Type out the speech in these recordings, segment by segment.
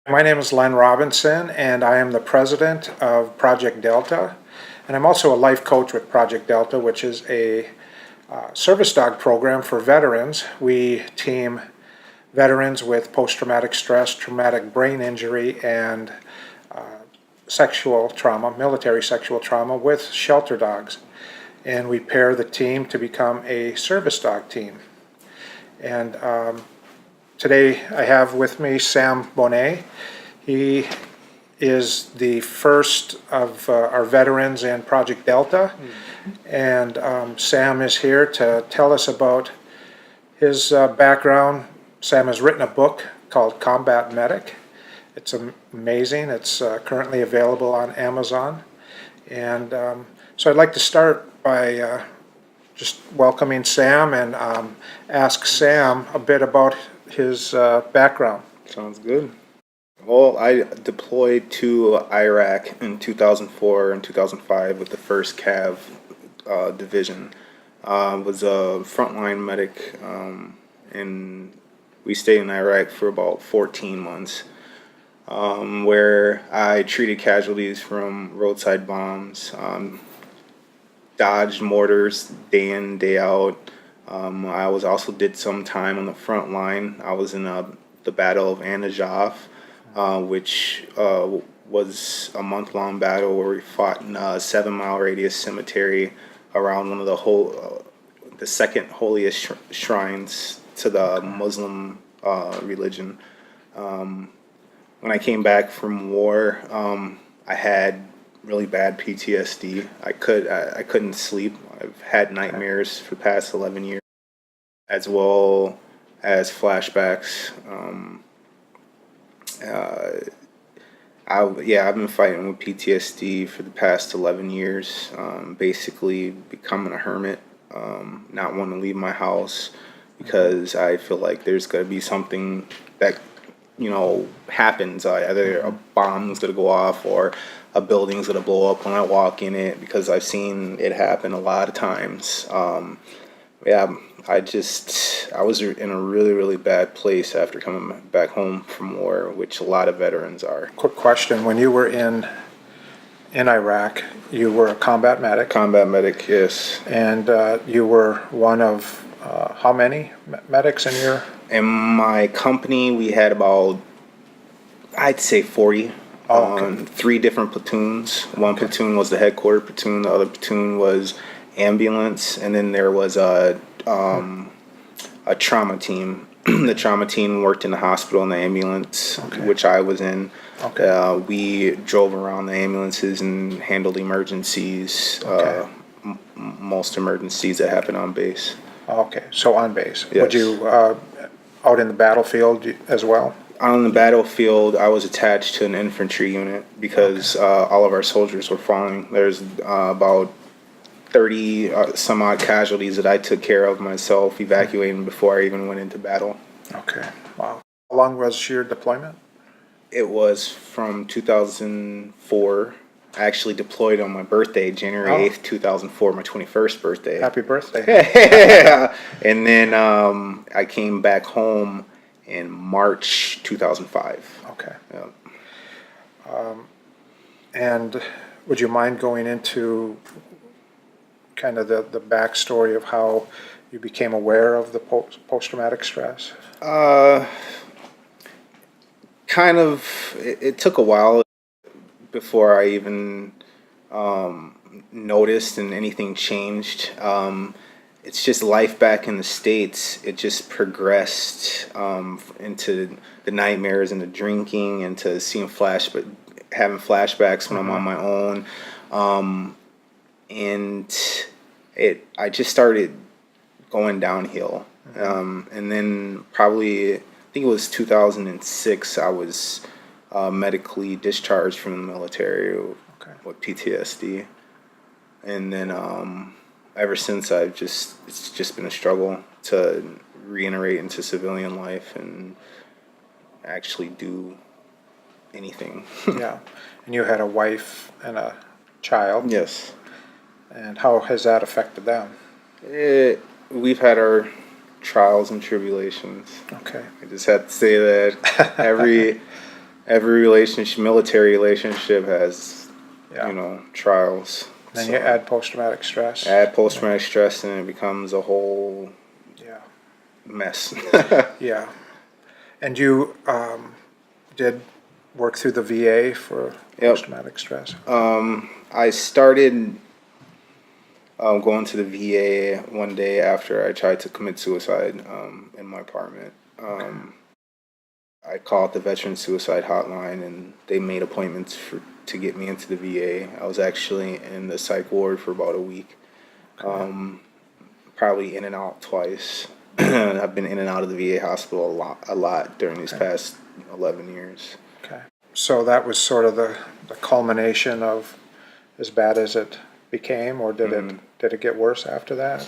My name is Len Robinson, and I am the president of Project Delta. And I'm also a life coach with Project Delta, which is a service dog program for veterans. We team veterans with post-traumatic stress, traumatic brain injury, and sexual trauma, military sexual trauma, with shelter dogs. And we pair the team to become a service dog team. And today I have with me Sam Boney. He is the first of our veterans in Project Delta, and Sam is here to tell us about his background. Sam has written a book called Combat Medic. It's amazing. It's currently available on Amazon. And so I'd like to start by just welcoming Sam and ask Sam a bit about his background. Sounds good. Well, I deployed to Iraq in 2004 and 2005 with the 1st Cav Division. Was a frontline medic, and we stayed in Iraq for about 14 months, where I treated casualties from roadside bombs, dodged mortars day in, day out. I also did some time on the front line. I was in the Battle of Anajaf, which was a month-long battle where we fought in a 7-mile radius cemetery around one of the second holiest shrines to the Muslim religion. When I came back from war, I had really bad PTSD. I couldn't sleep. I've had nightmares for the past 11 years, as well as flashbacks. I've been fighting with PTSD for the past 11 years. Basically becoming a hermit, not wanting to leave my house because I feel like there's going to be something that happens. Either a bomb's going to go off or a building's going to blow up when I walk in it, because I've seen it happen a lot of times. I was in a really, really bad place after coming back home from war, which a lot of veterans are. Quick question: when you were in Iraq, you were a combat medic. Combat medic, yes. And you were one of how many medics in your? In my company, we had about, I'd say 40. On 3 different platoons. One platoon was the headquarter platoon. The other platoon was ambulance, and then there was a trauma team. The trauma team worked in the hospital and the ambulance, which I was in. We drove around the ambulances and handled emergencies, most emergencies that happen on base. Okay, so on base. Yes. Would you out in the battlefield as well? On the battlefield, I was attached to an infantry unit because all of our soldiers were falling. There's about 30 some odd casualties that I took care of myself, evacuating before I even went into battle. Okay, wow. How long was your deployment? It was from 2004. I actually deployed on my birthday, January 8th, 2004, my 21st birthday. Happy birthday. Yeah. And then I came back home in March 2005. Okay. Yeah. And would you mind going into kind of the backstory of how you became aware of the post-traumatic stress? Kind of. It took a while before I even noticed and anything changed. It's just life back in the States. It just progressed into the nightmares and the drinking, into seeing having flashbacks when I'm on my own. And I just started going downhill. And then probably, I think it was 2006, I was medically discharged from the military with PTSD. And then ever since, it's just been a struggle to reintegrate into civilian life and actually do anything. Yeah. And you had a wife and a child. Yes. And how has that affected them? We've had our trials and tribulations. Okay. I just have to say that every relationship, military relationship has, Yeah. trials. Then So you add post-traumatic stress. add post-traumatic stress and it becomes a whole Yeah. mess. Yeah. And you did work through the VA for Yep. post-traumatic stress? I started going to the VA one day after I tried to commit suicide in my apartment. I called the Veteran Suicide Hotline, and they made appointments to get me into the VA. I was actually in the psych ward for about a week, probably in and out twice. I've been in and out of the VA hospital a lot during these past 11 years. Okay. So that was sort of the culmination of as bad as it became, or did it get worse after that?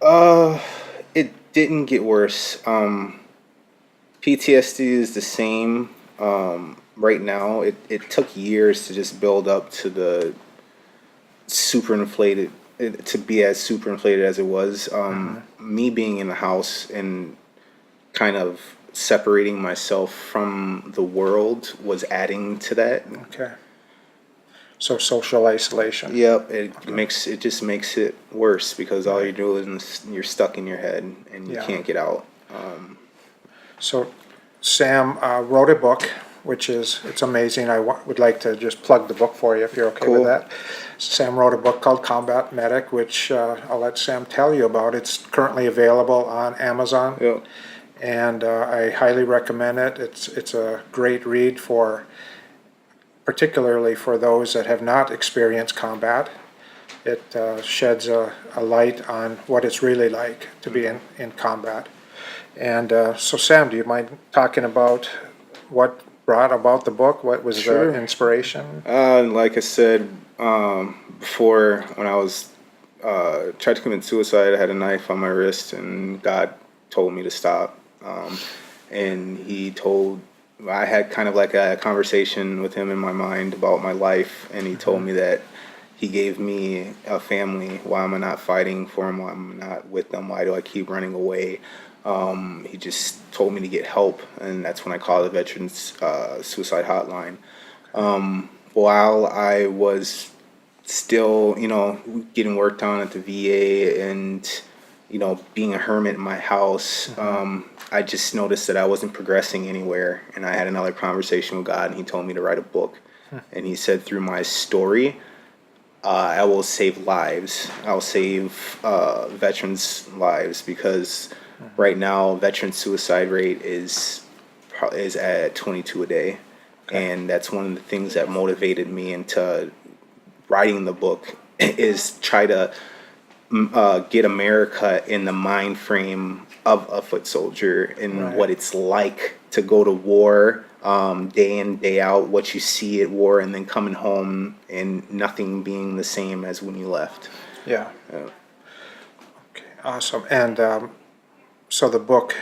Or? It didn't get worse. PTSD is the same right now. It took years to just build up to the to be as super inflated as it was. Me being in the house and kind of separating myself from the world was adding to that. Okay. So social isolation. Yep, it just makes it worse because all you're doing is you're stuck in your head and you can't get out. So Sam wrote a book, which it's amazing. I would like to just plug the book for you if you're okay with Cool. that. Sam wrote a book called Combat Medic, which I'll let Sam tell you about. It's currently available on Amazon, Yep. and I highly recommend it. It's a great read particularly for those that have not experienced combat. It sheds a light on what it's really like to be in combat. And so Sam, do you mind talking about what brought about the book? What was Sure. the inspiration? Like I said before, when I was tried to commit suicide, I had a knife on my wrist, and God told me to stop. And I had kind of like a conversation with him in my mind about my life, and he told me that he gave me a family. Why am I not fighting for him? Why am I not with them? Why do I keep running away? He just told me to get help, and that's when I called the Veterans Suicide Hotline. While I was still, getting worked on at the VA and, being a hermit in my house, I just noticed that I wasn't progressing anywhere. And I had another conversation with God, and he told me to write a book. And he said, through my story, I will save lives. I'll save veterans' lives because right now, veteran suicide rate is at 22 a day. And that's one of the things that motivated me into writing the book is try to get America in the mind frame of a foot soldier and what it's like to go to war day in, day out, what you see at war, and then coming home and nothing being the same as when you left. Yeah. Okay, awesome. And so the book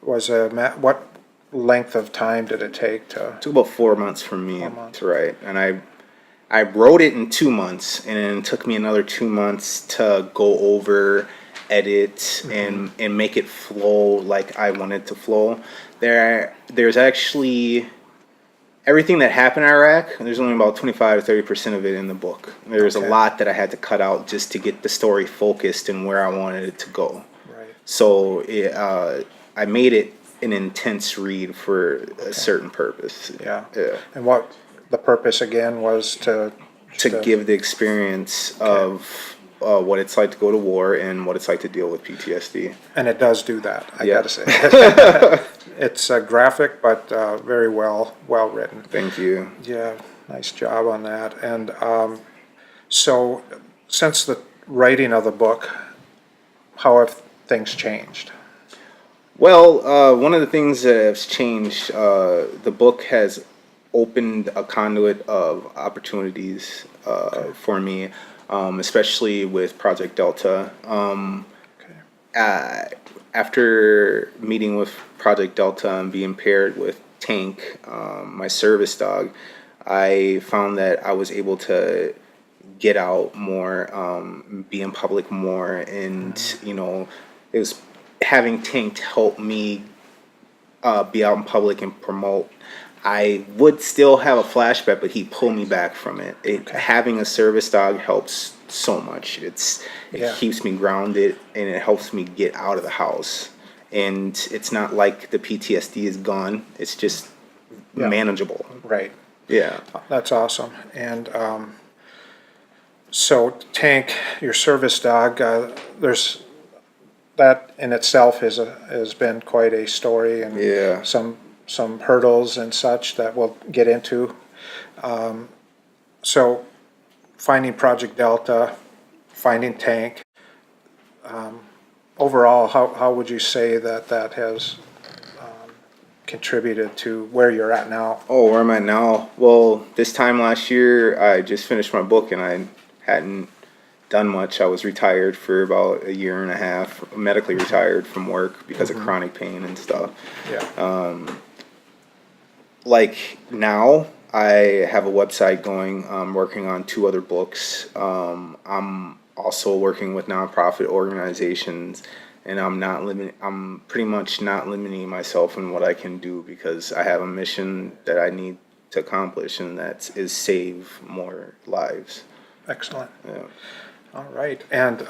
was what length of time did it take to? It took about 4 months for me 4 months. to write, and I wrote it in 2 months, and then it took me another 2 months to go over, edit, and make it flow like I wanted to flow. There's actually everything that happened in Iraq. There's only about 25 to 30% of it in the book. There's a lot that I had to cut out just to get the story focused and where I wanted it to go. Right. So I made it an intense read for a certain purpose. Yeah. Yeah. And what the purpose again was to give the experience of what it's like to go to war and what it's like to deal with PTSD. And it does do that, I Yeah. gotta say. It's graphic, but very well written. Thank you. Yeah, nice job on that. And so, since the writing of the book, how have things changed? Well, one of the things that has changed, the book has opened a conduit of opportunities for me, especially with Project Delta. After meeting with Project Delta and being paired with Tank, my service dog, I found that I was able to get out more, be in public more, and it was having Tank help me be out in public and promote. I would still have a flashback, but he pulled me back from it. Having a service dog helps so much. It Yeah. keeps me grounded and it helps me get out of the house. And it's not like the PTSD is gone. It's just Yeah. manageable. Right. Yeah. That's awesome. And so Tank, your service dog, there's that in itself has been quite a story, and Yeah. some hurdles and such that we'll get into. So finding Project Delta, finding Tank, overall, how would you say that has contributed to where you're at now? Oh, where am I now? Well, this time last year, I just finished my book and I hadn't done much. I was retired for about a year and a half, medically retired from work because of chronic pain and stuff. Yeah. Like now, I have a website going. I'm working on 2 other books. I'm also working with nonprofit organizations, and I'm pretty much not limiting myself in what I can do because I have a mission that I need to accomplish, and that is save more lives. Excellent. Yeah. All right. And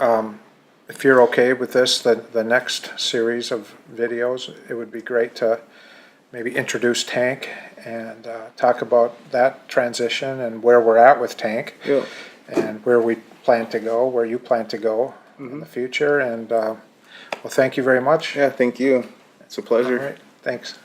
if you're okay with this, the next series of videos, it would be great to maybe introduce Tank and talk about that transition and where we're at with Tank. Yeah. And where we plan to go, where you plan to go in the future. And well, thank you very much. Yeah. Thank you. It's a pleasure. All right. Thanks.